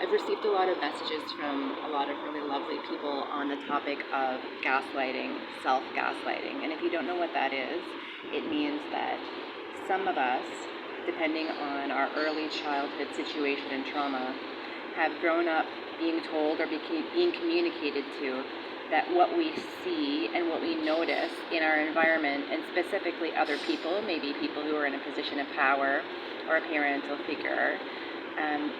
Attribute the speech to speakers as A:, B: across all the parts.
A: I've received a lot of messages from a lot of really lovely people on the topic of gaslighting, self-gaslighting. And if you don't know what that is, it means that some of us, depending on our early childhood situation and trauma, have grown up being told or being communicated to that what we see and what we notice in our environment, and specifically other people, maybe people who are in a position of power or a parental figure,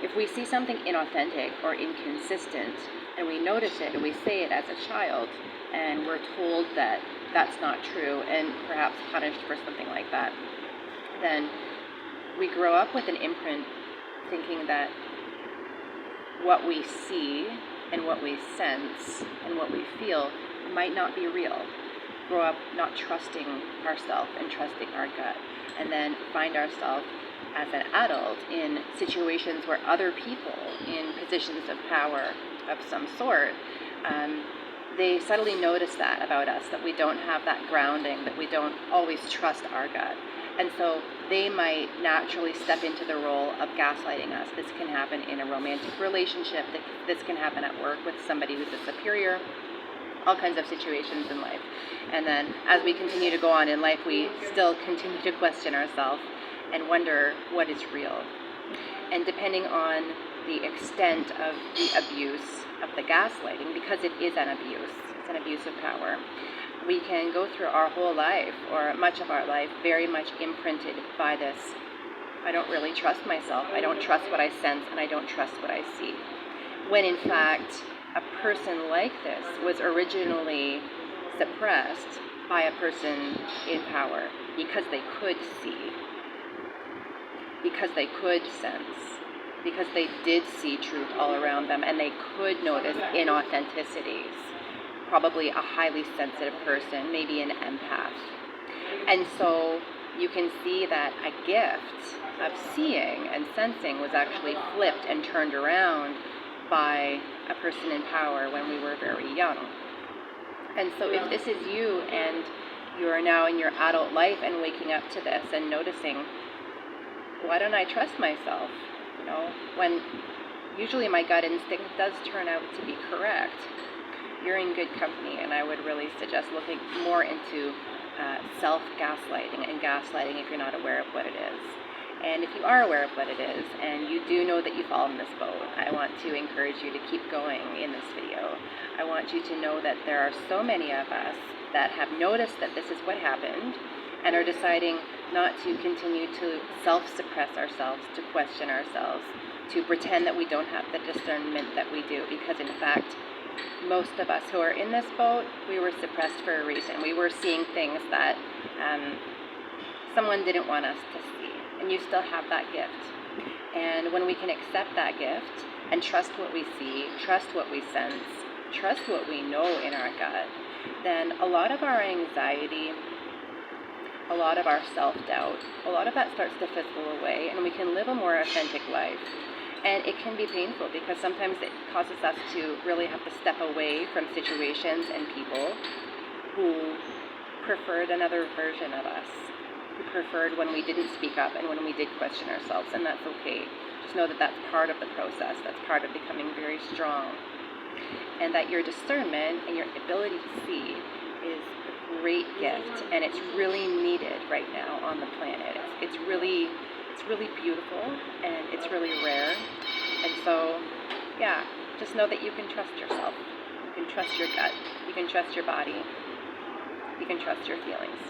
A: if we see something inauthentic or inconsistent and we notice it and we say it as a child and we're told that that's not true and perhaps punished for something like that, then we grow up with an imprint thinking that what we see and what we sense and what we feel might not be real. Grow up not trusting ourselves and trusting our gut, and then find ourselves as an adult in situations where other people in positions of power of some sort, they subtly notice that about us, that we don't have that grounding, that we don't always trust our gut. And so they might naturally step into the role of gaslighting us. This can happen in a romantic relationship. This can happen at work with somebody who's a superior, all kinds of situations in life. And then as we continue to go on in life, we still continue to question ourselves and wonder what is real. And depending on the extent of the abuse of the gaslighting, because it is an abuse, it's an abuse of power, we can go through our whole life, or much of our life, very much imprinted by this. I don't really trust myself, I don't trust what I sense, and I don't trust what I see. When in fact, a person like this was originally suppressed by a person in power because they could see, because they could sense, because they did see truth all around them, and they could notice inauthenticities. Probably a highly sensitive person, maybe an empath. And so you can see that a gift of seeing and sensing was actually flipped and turned around by a person in power when we were very young. And so if this is you and you are now in your adult life and waking up to this and noticing, why don't I trust myself? When usually my gut instinct does turn out to be correct, you're in good company, and I would really suggest looking more into self-gaslighting and gaslighting if you're not aware of what it is. And if you are aware of what it is, and you do know that you fall in this boat, I want to encourage you to keep going in this video. I want you to know that there are so many of us that have noticed that this is what happened and are deciding not to continue to self-suppress ourselves, to question ourselves, to pretend that we don't have the discernment that we do, because in fact, most of us who are in this boat, we were suppressed for a reason. We were seeing things that someone didn't want us to see, and you still have that gift. And when we can accept that gift and trust what we see, trust what we sense, trust what we know in our gut, then a lot of our anxiety, a lot of our self-doubt, a lot of that starts to fizzle away, and we can live a more authentic life. And it can be painful because sometimes it causes us to really have to step away from situations and people who preferred another version of us, who preferred when we didn't speak up and when we did question ourselves, and that's okay. Just know that that's part of the process, that's part of becoming very strong. And that your discernment and your ability to see is a great gift, and it's really needed right now on the planet. It's really beautiful, and it's really rare. And so, yeah, just know that you can trust yourself. You can trust your gut. You can trust your body. You can trust your feelings.